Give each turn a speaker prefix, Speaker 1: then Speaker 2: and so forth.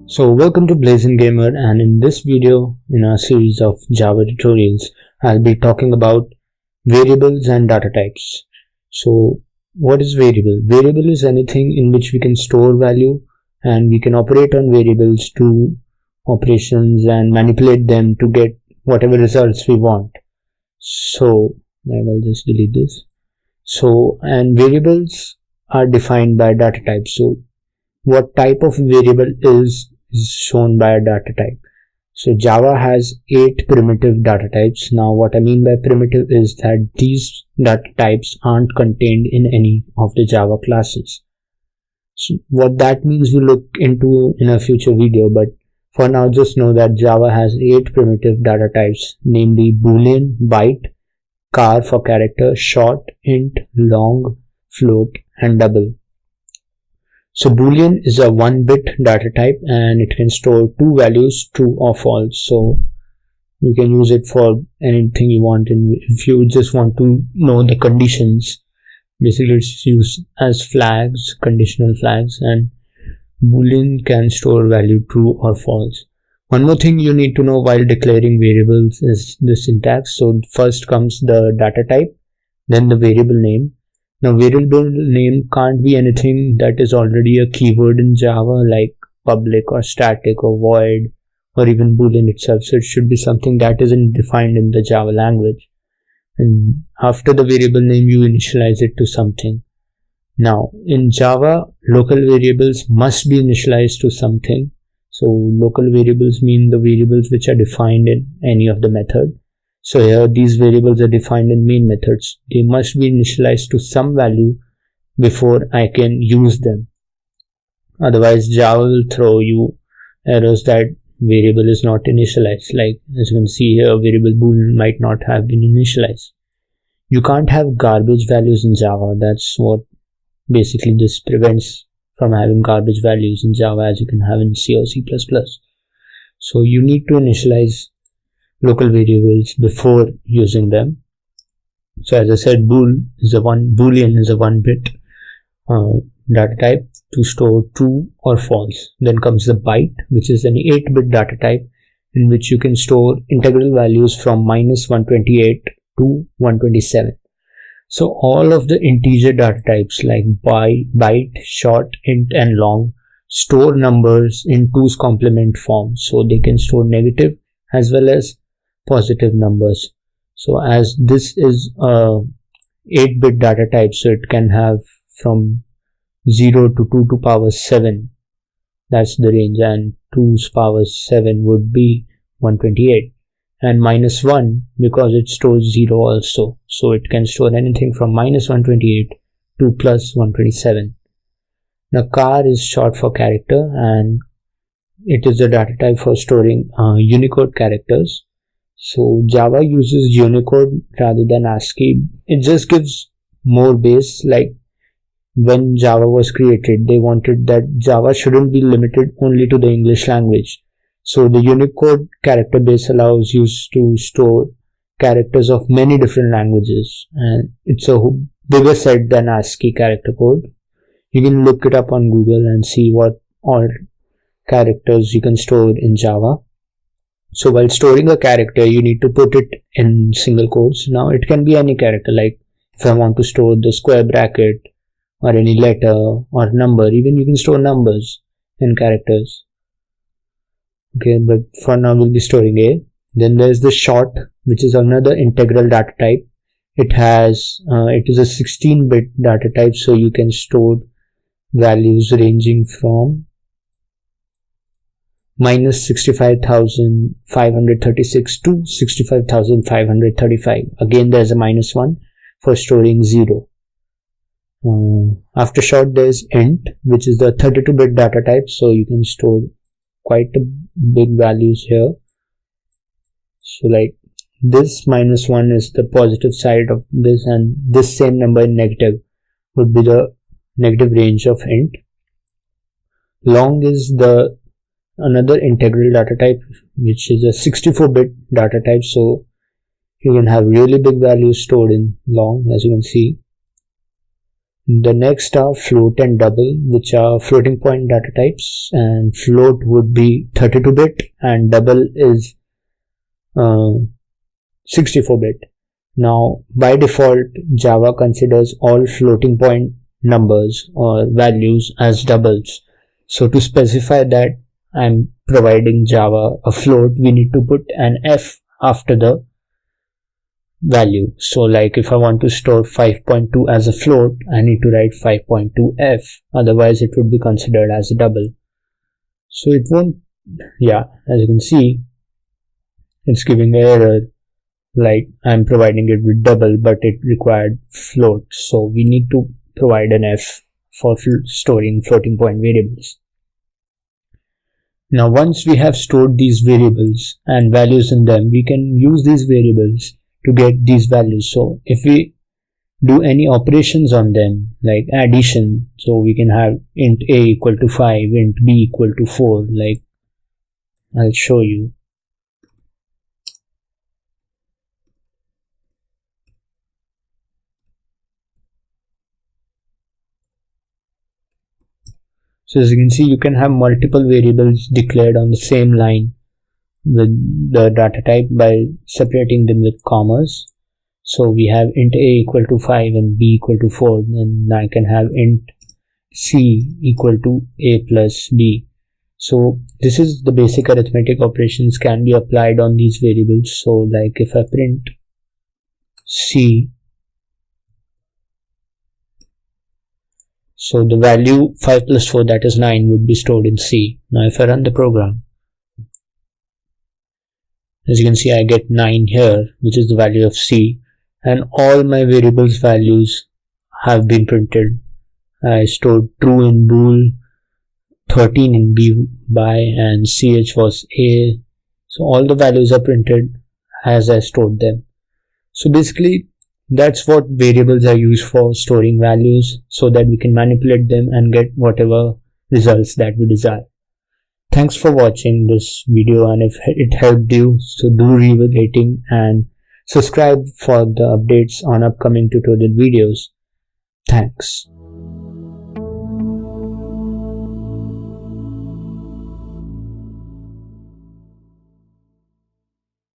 Speaker 1: So welcome to Blazing Gamer, and in this video in our series of Java tutorials I'll be talking about variables and data types. So what is variable? Variable is anything in which we can store value and we can operate on variables to operations and manipulate them to get whatever results we want. So I will just delete this. And variables are defined by data types. So what type of variable is shown by a data type. So Java has 8 primitive data types. Now what I mean by primitive is that these data types aren't contained in any of the Java classes. So what that means we'll look into in a future video, but for now just know that Java has 8 primitive data types, namely boolean, byte, char for character, short, int, long, float, and double. So boolean is a 1-bit data type and it can store 2 values, true or false. So you can use it for anything you want, and if you just want to know the conditions, basically it's used as flags, conditional flags, and boolean can store value true or false. One more thing you need to know while declaring variables is the syntax. So first comes the data type, then the variable name. Now variable name can't be anything that is already a keyword in Java, like public or static or void or even boolean itself. So it should be something that isn't defined in the Java language. And after the variable name you initialize it to something. Now in Java, local variables must be initialized to something. So local variables mean the variables which are defined in any of the method. So here these variables are defined in main methods. They must be initialized to some value before I can use them. Otherwise Java will throw you errors that variable is not initialized. Like as you can see here, variable boolean might not have been initialized. You can't have garbage values in Java. That's what basically this prevents from having garbage values in Java as you can have in C or C++. So you need to initialize local variables before using them. So as I said, boolean is a 1-bit data type to store true or false. Then comes the byte, which is an 8-bit data type in which you can store integral values from -128 to 127. So all of the integer data types like byte, short, int, and long store numbers in 2's complement form. So they can store negative as well as positive numbers. So as this is a 8-bit data type, so it can have from 0 to 2 to power 7. That's the range, and 2's power 7 would be 128. And -1 because it stores 0 also. So it can store anything from -128 to +127. Now char is short for character and it is a data type for storing Unicode characters. So Java uses Unicode rather than ASCII. It just gives more base. Like when Java was created, they wanted that Java shouldn't be limited only to the English language. So the Unicode character base allows you to store characters of many different languages, and it's a bigger set than ASCII character code. You can look it up on Google and see what all characters you can store in Java. So while storing a character, you need to put it in single quotes. Now it can be any character, like if I want to store the square bracket or any letter or number, even you can store numbers in characters. Okay, but for now we'll be storing A. Then there's the short, which is another integral data type. It is a 16-bit data type, so you can store values ranging from -65,536 to 65,535. Again, there's a -1 for storing 0. After short, there's int, which is the 32-bit data type, so you can store quite big values here. So like this -1 is the positive side of this, and this same number in negative would be the negative range of int. Long is the another integral data type, which is a 64-bit data type, so you can have really big values stored in long, as you can see. The next are float and double, which are floating point data types, and float would be 32-bit and double is 64-bit. Now, by default, Java considers all floating point numbers or values as doubles. So to specify that I'm providing Java a float, we need to put an F after the value. So like if I want to store 5.2 as a float, I need to write 5.2F, otherwise it would be considered as a double. So it won't, yeah, as you can see, it's giving an error like I'm providing it with double but it required float. So we need to provide an F for storing floating point variables. Now once we have stored these variables and values in them, we can use these variables to get these values. So if we do any operations on them like addition, so we can have int a equal to 5, int b equal to 4, like I'll show you. So as you can see, you can have multiple variables declared on the same line with the data type by separating them with commas. So we have int a equal to 5 and b equal to 4, and I can have int c equal to a plus b. So this is the basic arithmetic operations can be applied on these variables. So like if I print c, so the value 5 plus 4, that is 9, would be stored in C. Now if I run the program, as you can see, I get 9 here, which is the value of C, and all my variables values have been printed. I stored true in bool, 13 in b by, and ch was a. So all the values are printed as I stored them. So basically, that's what variables are used for, storing values so that we can manipulate them and get whatever results that we desire. Thanks for watching this video, and if it helped you, so do leave a rating and subscribe for the updates on upcoming tutorial videos. Thanks.